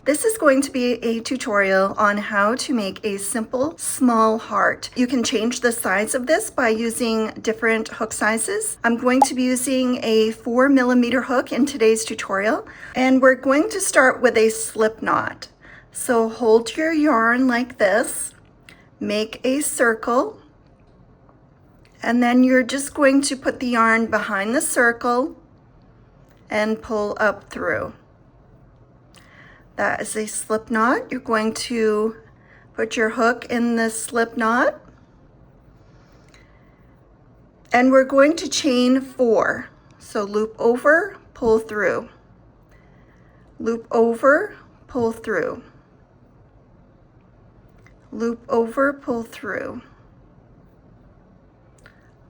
This is going to be a tutorial on how to make a simple small heart. You can change the size of this by using different hook sizes. I'm going to be using a 4mm hook in today's tutorial, and we're going to start with a slip knot. So hold your yarn like this, make a circle, and then you're just going to put the yarn behind the circle and pull up through. That is a slip knot. You're going to put your hook in the slip knot, and we're going to chain 4. So loop over, pull through, loop over, pull through, loop over, pull through,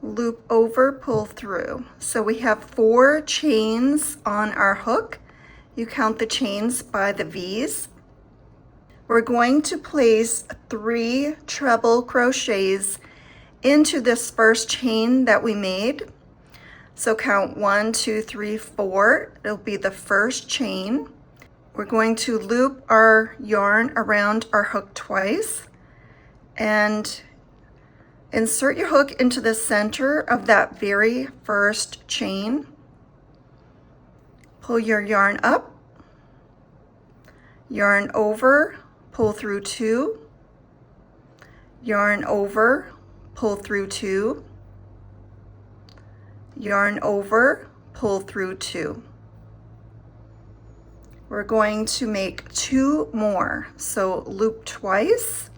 loop over, pull through. So we have 4 chains on our hook. You count the chains by the V's. We're going to place 3 treble crochets into this first chain that we made. So count 1, 2, 3, 4. It'll be the first chain. We're going to loop our yarn around our hook twice and insert your hook into the center of that very first chain. Pull your yarn up, yarn over, pull through 2, yarn over, pull through 2, yarn over, pull through 2. We're going to make 2 more. So loop twice,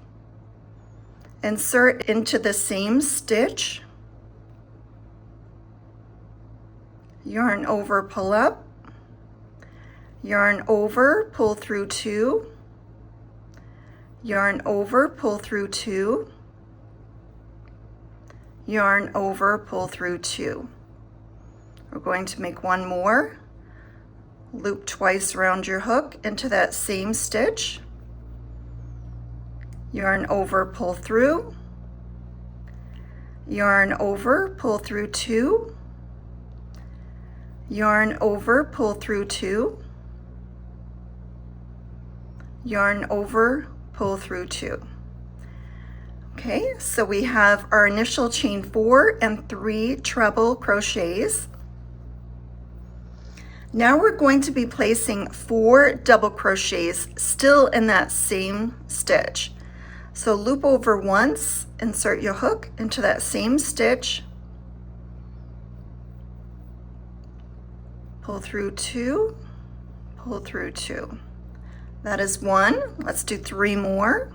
insert into the same stitch, yarn over, pull up, yarn over, pull through 2, yarn over, pull through 2, yarn over, pull through 2. We're going to make 1 more. Loop twice around your hook into that same stitch, yarn over, pull through, yarn over, pull through 2, yarn over, pull through 2, yarn over, pull through 2. Okay, so we have our initial chain 4 and 3 treble crochets. Now we're going to be placing 4 double crochets still in that same stitch. So loop over once, insert your hook into that same stitch, pull through 2, pull through 2. That is 1. Let's do 3 more.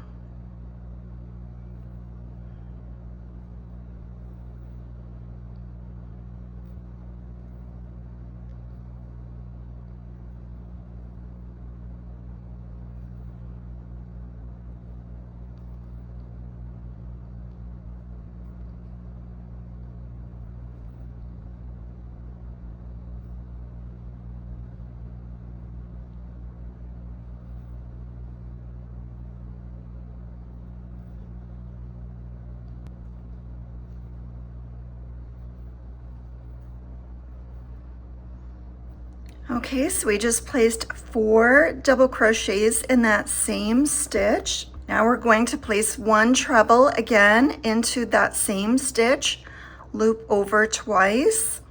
Okay, so we just placed 4 double crochets in that same stitch. Now we're going to place 1 treble again into that same stitch, loop over twice,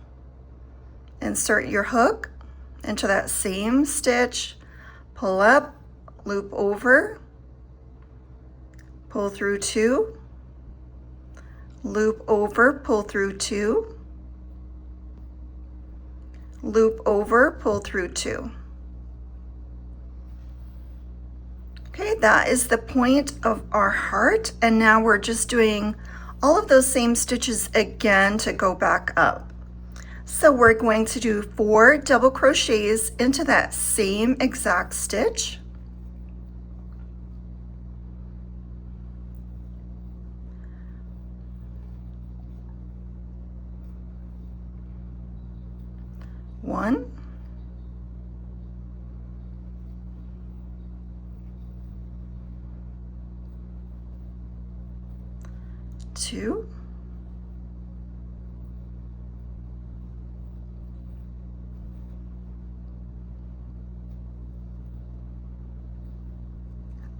insert your hook into that same stitch, pull up, loop over, pull through 2, loop over, pull through 2, loop over, pull through 2. Okay, that is the point of our heart, and now we're just doing all of those same stitches again to go back up. So we're going to do 4 double crochets into that same exact stitch. One, 2,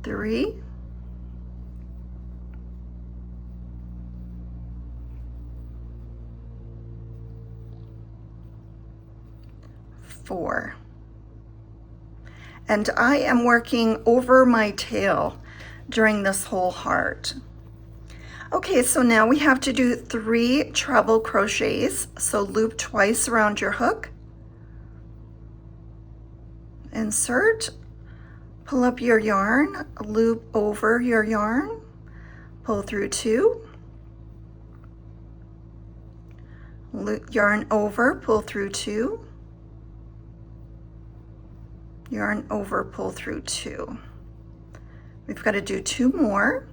3, 4. And I am working over my tail during this whole heart. Okay, so now we have to do 3 treble crochets. So loop twice around your hook, insert, pull up your yarn, loop over your yarn, pull through 2, loop, yarn over, pull through 2, yarn over, pull through 2. We've got to do 2 more.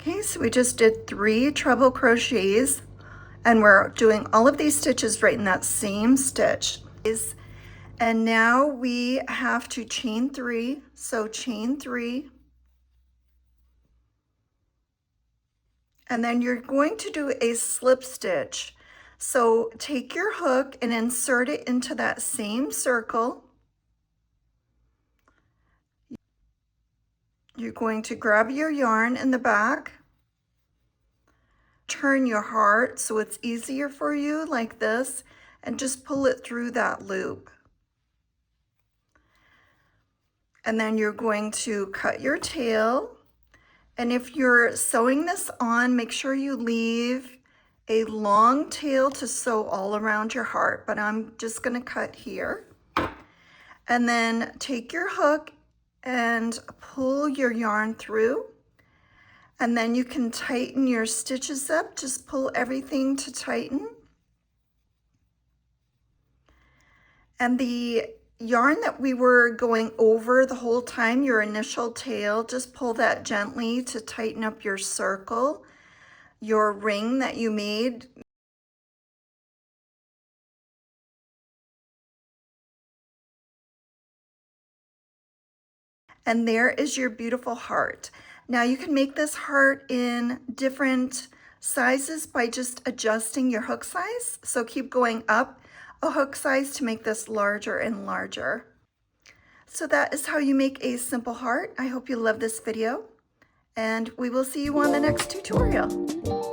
Okay, so we just did 3 treble crochets, and we're doing all of these stitches right in that same stitch. And now we have to chain 3, so chain 3. And then you're going to do a slip stitch. So take your hook and insert it into that same circle. You're going to grab your yarn in the back, turn your heart so it's easier for you like this, and just pull it through that loop. And then you're going to cut your tail. And if you're sewing this on, make sure you leave a long tail to sew all around your heart, but I'm just gonna cut here. And then take your hook and pull your yarn through. And then you can tighten your stitches up, just pull everything to tighten. And the yarn that we were going over the whole time, your initial tail, just pull that gently to tighten up your circle, your ring that you made. And there is your beautiful heart. Now you can make this heart in different sizes by just adjusting your hook size. So keep going up a hook size to make this larger and larger. So that is how you make a simple heart. I hope you love this video, and we will see you on the next tutorial.